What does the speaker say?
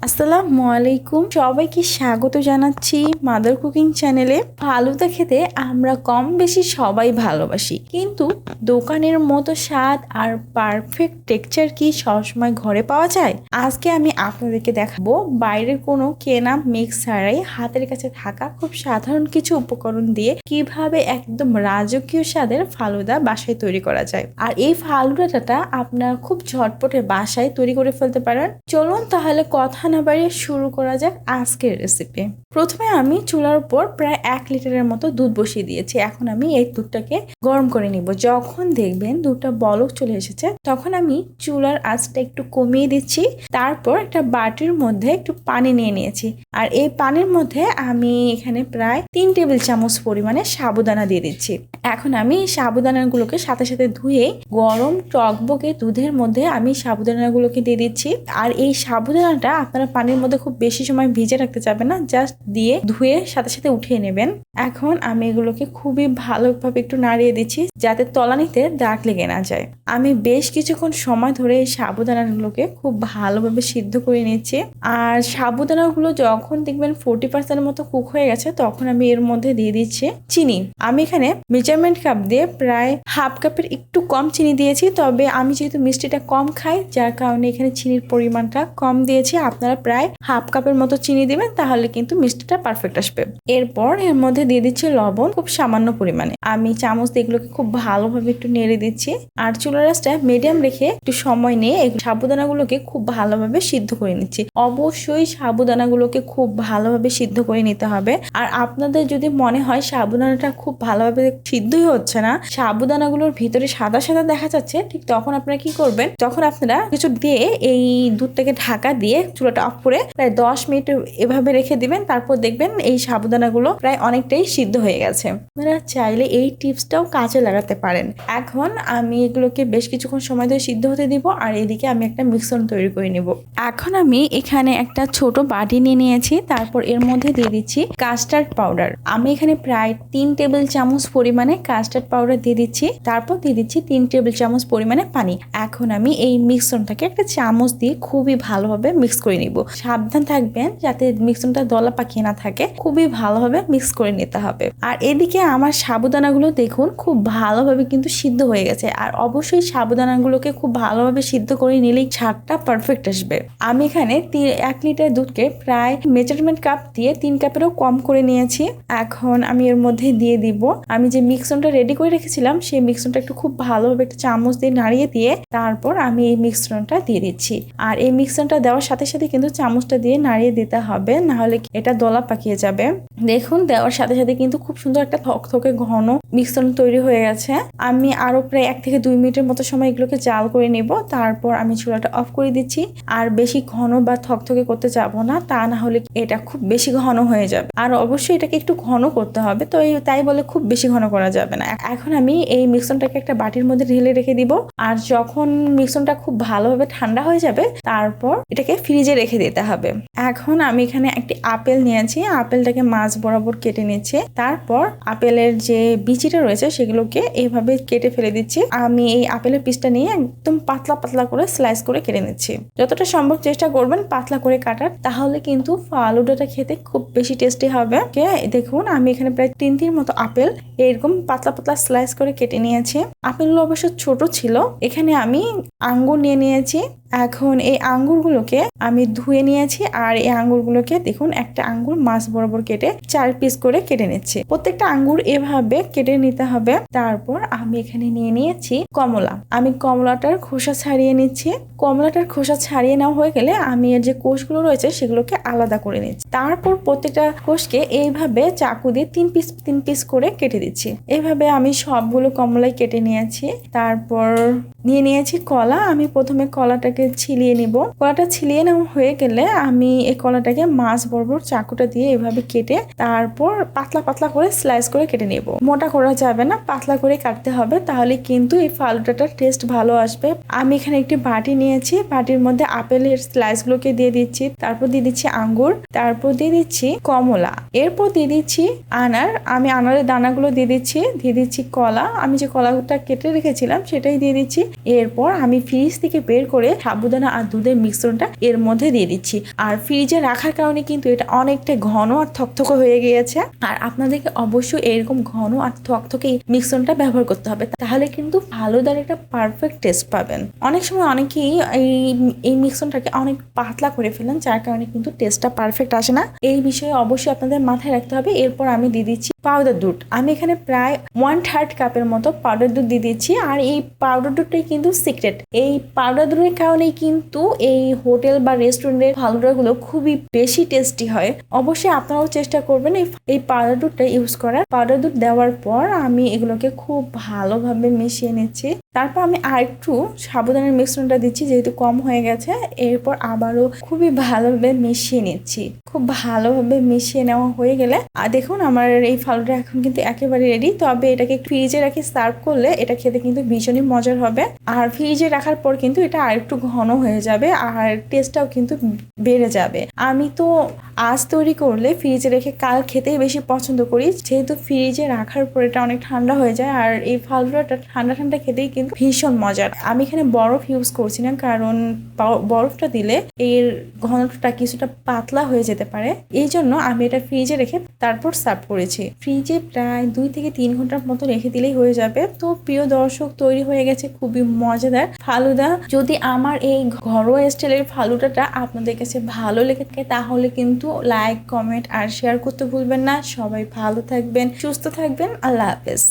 আসসালামু আলাইকুম, সবাইকে স্বাগত জানাচ্ছি মাদার কুকিং চ্যানেলে। ফালুদা খেতে আমরা কম বেশি সবাই ভালোবাসি, কিন্তু দোকানের মতো স্বাদ আর পারফেক্ট টেক্সচার কি সবসময় ঘরে পাওয়া যায়? আজকে আমি আপনাদেরকে দেখাবো বাইরের কোনো কেনা মিক্স ছাড়াই হাতের কাছে থাকা খুব সাধারণ কিছু উপকরণ দিয়ে কিভাবে একদম রাজকীয় স্বাদের ফালুদা বাসায় তৈরি করা যায়। আর এই ফালুদাটা আপনারা খুব ঝটপটে বাসায় তৈরি করে ফেলতে পারেন। চলুন তাহলে কথা না বাড়িয়ে শুরু করা যাক আজকের রেসিপি। প্রথমে আমি চুলার উপর প্রায় 1 লিটারের মতো দুধ বসিয়ে দিয়েছি। এখন আমি এই দুধটাকে গরম করে নিব। যখন দেখবেন দুধটা বলক চলে এসেছে, তখন আমি চুলার আঁচটা একটু কমিয়ে দিচ্ছি। তারপর একটা বাটির মধ্যে একটু পানি নিয়ে নিয়েছি, আর এই পানির মধ্যে আমি এখানে প্রায় 3 টেবিল চামচ পরিমাণে সাবুদানা দিয়ে দিচ্ছি। এখন আমি সাবুদানাগুলোকে সাথে সাথে ধুয়ে গরম টকবকে দুধের মধ্যে আমি সাবুদানাগুলোকে দিয়ে দিচ্ছি। আর এই সাবুদানাটা আপনারা পানির মধ্যে খুব বেশি সময় ভিজে রাখতে যাবেন না, জাস্ট দিয়ে ধুয়ে সাথে সাথে উঠিয়ে নেবেন। এখন আমি এগুলোকে খুবই ভালোভাবে একটু নাড়িয়ে দিচ্ছি যাতে তলানিতে দাগ লেগে না যায়। আমি বেশ কিছুক্ষণ সময় ধরে এই সাবুদানাগুলোকে খুব ভালোভাবে সিদ্ধ করে নিচ্ছি। আর সাবুদানাগুলো যখন দেখবেন 40% মতো কুক হয়ে গেছে, তখন আমি এর মধ্যে দিয়ে দিচ্ছি চিনি। আমি এখানে মেজারমেন্ট কাপ দিয়ে প্রায় হাফ কাপের একটু কম চিনি দিয়েছি, তবে আমি যেহেতু মিষ্টিটা কম খাই যার কারণে এখানে চিনির পরিমাণটা কম দিয়েছি। আপনারা প্রায় হাফ কাপের মতো চিনি দিবেন, তাহলে কিন্তু মিষ্টিটা পারফেক্ট আসবে। এরপর এর মধ্যে দিয়ে দিচ্ছি লবণ খুব সামান্য পরিমাণে। আমি চামচ দিয়ে এগুলোকে খুব ভালোভাবে একটু নেড়ে দিচ্ছি, আর চুলার আঁচটা মিডিয়াম রেখে একটু সময় নিয়ে এই সাবুদানাগুলোকে খুব ভালোভাবে সিদ্ধ করে নিচ্ছি। অবশ্যই সাবুদানাগুলোকে খুব ভালোভাবে সিদ্ধ করে নিতে হবে। আর আপনাদের যদি মনে হয় সাবুদানাটা খুব ভালোভাবে সিদ্ধই হচ্ছে না, সাবুদানাগুলোর ভিতরে সাদা সাদা দেখা যাচ্ছে, ঠিক তখন আপনারা কি করবেন, তখন আপনারা কিছু দিয়ে এই দুধটাকে ঢাকা দিয়ে চুলাটা অফ করে প্রায় 10 মিনিট এভাবে রেখে দিবেন। তারপর দেখবেন এই সাবুদানাগুলো প্রায় অনেকটাই সিদ্ধ হয়ে গেছে। আপনারা চাইলে এই টিপসটাও কাজে লাগাতে পারেন। এখন আমি এগুলোকে বেশ কিছুক্ষণ সময় ধরে সিদ্ধ হতে দিব, আর এদিকে আমি একটা মিশ্রণ তৈরি করে নিব। এখন আমি এখানে একটা ছোট বাটি নিয়ে নিয়েছি, তারপর এর মধ্যে দিয়ে দিচ্ছি কাস্টার্ড পাউডার। আমি এখানে প্রায় 3 টেবিল চামচ পরিমাণে কাস্টার্ড পাউডার দিয়ে দিচ্ছি। তারপর দিয়ে দিচ্ছি 3 টেবিল চামচ পরিমাণে পানি। এখন আমি এই মিশ্রণটাকে একটা চামচ দিয়ে খুবই ভালোভাবে মিক্স করে নিব। সাবধান থাকবেন যাতে মিশ্রণটা দলা পাকিয়ে না থাকে, খুবই ভালোভাবে মিক্স করে নিতে হবে। আর এদিকে আমার সাবুদানাগুলো দেখুন খুব ভালোভাবে কিন্তু সিদ্ধ হয়ে গেছে। আর অবশ্যই সাবুদানাগুলোকে খুব ভালোভাবে সিদ্ধ করে নিলেই স্বাদটা পারফেক্ট আসবে। আমি এখানে 1 লিটার দুধকে প্রায় মেজারমেন্ট কাপ দিয়ে 3 কাপেরও কম করে নিয়েছি। এখন আমি এর মধ্যে দিয়ে দিব আমি যে মিশ্রণটা রেডি করে রেখেছিলাম, সেই মিশ্রণটা একটু খুব ভালোভাবে একটা চামচ দিয়ে নাড়িয়ে দিয়ে তারপর আমি এই মিশ্রণটা দিয়ে দিচ্ছি। আর এই মিশ্রণটা দেওয়ার সাথে সাথে কিন্তু চামচটা দিয়ে নাড়িয়ে দিতে হবে, না হলে এটা দলা পাকিয়ে যাবে। দেখুন দেওয়ার সাথে সাথে কিন্তু খুব সুন্দর একটা থকথকে ঘন মিশ্রণ তৈরি হয়ে গেছে। আমি আরো প্রায় 1 থেকে 2 মিনিটের মতো সময় এগুলোকে জাল করে নেব। তারপর আমি চুলাটা অফ করে দিচ্ছি। আর বেশি ঘন বা থকথকে করতে যাব না, তা না হলে এটা খুব বেশি ঘন হয়ে যাবে। আর অবশ্যই এটাকে একটু ঘন করতে হবে, তো তাই বলে খুব বেশি ঘন করা যাবে না। এখন আমি এই মিশ্রণটাকে একটা বাটির মধ্যে ঢেলে রেখে দিব। আর যখন মিশ্রণটা খুব ভালোভাবে ঠান্ডা হয়ে যাবে, তারপর এটাকে ফ্রিজে রেখে দিতে হবে। এখন আমি এখানে একটি আপেল নিয়েছি, আপেলটাকে মাঝ বরাবর কেটে নিচ্ছি। তারপর আপেলের যে বিচিটা রয়েছে সেগুলোকে এইভাবে কেটে ফেলে দিচ্ছি। আমি এই আপেলের পিসটা নিয়ে একদম পাতলা পাতলা করে স্লাইস করে কেটে নিচ্ছি। যতটা সম্ভব চেষ্টা করবেন পাতলা করে কাটার, তাহলে কিন্তু ফালুদাটা খেতে খুব বেশি টেস্টি হবে। দেখুন আমি এখানে প্রায় 3টির মতো আপেল এরকম পাতলা পাতলা স্লাইস করে কেটে নিয়েছি। আপেলগুলো অবশ্য ছোট ছিল। এখানে আমি আঙ্গুর নিয়ে নিয়েছি। এখন এই আঙ্গুরগুলোকে আমি ধুয়ে নিয়েছি, আর এই আঙ্গুরগুলোকে দেখুন একটা আঙ্গুর মাছ বরাবর কেটে 4 পিস করে কেটে নিচ্ছি। প্রত্যেকটা আঙ্গুর এভাবে কেটে নিতে হবে। তারপর আমি এখানে নিয়ে নিয়েছি কমলা। আমি কমলাটার খোসা ছাড়িয়ে নিচ্ছি। কমলাটার খোসা ছাড়িয়ে নেওয়া হয়ে গেলে আমি এর যে কোষগুলো রয়েছে সেগুলোকে আলাদা করে নিচ্ছি। তারপর প্রত্যেকটা কোষকে এইভাবে চাকু দিয়ে 3 পিস করে কেটে দিচ্ছি। এইভাবে আমি সবগুলো কমলাই কেটে নিয়েছি। তারপর নিয়ে নিয়েছি কলা। আমি প্রথমে কলাটাকে ছিলিয়ে নিব। কলাটা ছিলিয়ে নেওয়া হয়ে গেলে আমি এই কলাটাকে মাছ বরাবর চাকুটা দিয়ে এভাবে কেটে তারপর পাতলা পাতলা করে স্লাইস করে কেটে নেব। মোটা করা যাবে না, পাতলা করে কাটতে হবে, তাহলে কিন্তু এই ফালুদাটার টেস্ট ভালো আসবে। আমি এখানে একটি বাটি নিয়েছি, বাটির মধ্যে আপেলের স্লাইসগুলোকে দিয়ে দিচ্ছি। তারপর দিয়ে দিচ্ছি আঙ্গুর, তারপর দিয়ে দিচ্ছি কমলা, এরপর দিয়ে দিচ্ছি আনার। আমি আনারের দানাগুলো দিয়ে দিচ্ছি কলা। আমি যে কলাটা কেটে রেখেছিলাম সেটাই দিয়ে দিচ্ছি। এরপর আমি ফ্রিজ থেকে বের করে সাবুদানা আর দুধের মিশ্রণটা এর মধ্যে দিয়ে দিচ্ছি। আর ফ্রিজে রাখার কারণে কিন্তু এটা অনেকটা ঘন আর থকথকে হয়ে গিয়েছে। আর আপনাদেরকে অবশ্যই এরকম ঘন আর থকথকে মিশ্রণটা ব্যবহার করতে হবে, তাহলে কিন্তু ফালুদার একটা পারফেক্ট টেস্ট পাবেন। অনেক সময় অনেকেই এই মিশ্রণটাকে অনেক পাতলা করে ফেলেন, যার কারণে কিন্তু টেস্টটা পারফেক্ট আসে না। এই বিষয়ে অবশ্যই আপনাদের মাথায় রাখতে হবে। এরপর আমি দিয়ে দিচ্ছি পাউডার দুধ। আমি এখানে প্রায় 1/3 কাপের মতো পাউডার দুধ দিয়ে দিচ্ছি। আর এই পাউডার দুধটাই কিন্তু সিক্রেট। এই পাউডার দুধের কারণেই কিন্তু এই হোটেল বা রেস্টুরেন্টের ফালুদাগুলো খুবই বেশি টেস্টি হয়। অবশ্যই আপনারাও চেষ্টা করবেন এই পাউডার দুধটা ইউজ করার। পাউডার দুধ দেওয়ার পর আমি এগুলোকে খুব ভালোভাবে মিশিয়ে নিচ্ছি। তারপর আমি আরেকটু সাবুদানার মিশ্রণটা দিচ্ছি, যেহেতু কম হয়ে গেছে। এরপর আবারও খুবই ভালোভাবে মিশিয়ে নিচ্ছি। খুব ভালোভাবে মিশিয়ে নেওয়া হয়ে গেলে আর দেখুন আমার এই ফালুদা এখন কিন্তু একেবারে রেডি। তবে এটাকে ফ্রিজে রাখি সার্ভ করলে এটা খেতে কিন্তু ভীষণই মজার হবে। আর ফ্রিজে রাখার পর কিন্তু এটা আরেকটু ঘন হয়ে যাবে আর টেস্টটাও কিন্তু বেড়ে যাবে। আমি তো আজ তৈরি করলে ফ্রিজে রেখে কাল খেতেই বেশি পছন্দ করি, যেহেতু ফ্রিজে রাখার পর এটা অনেক ঠান্ডা হয়ে যায়। আর এই ফালুদাটা ঠান্ডা ঠান্ডা খেতেই কিন্তু ভীষণ মজার। আমি এখানে বরফ ইউজ করছি না, কারণ বরফটা দিলে এর ঘনত্বটা কিছুটা পাতলা হয়ে যেতে পারে। এই জন্য আমি এটা ফ্রিজে রেখে তারপর সার্ভ করেছি। ফ্রিজে প্রায় 2 থেকে 3 ঘন্টার মতো রেখে দিলেই হয়ে যাবে। তো প্রিয় দর্শক, তৈরি হয়ে গেছে খুবই মজাদার ফালুদা। যদি আমার এই ঘরোয়া স্টাইলের ফালুদাটা আপনাদের কাছে ভালো লেগে থাকে তাহলে কিন্তু লাইক, কমেন্ট আর শেয়ার করতে ভুলবেন না। সবাই ভালো থাকবেন, সুস্থ থাকবেন। আল্লাহ হাফেজ।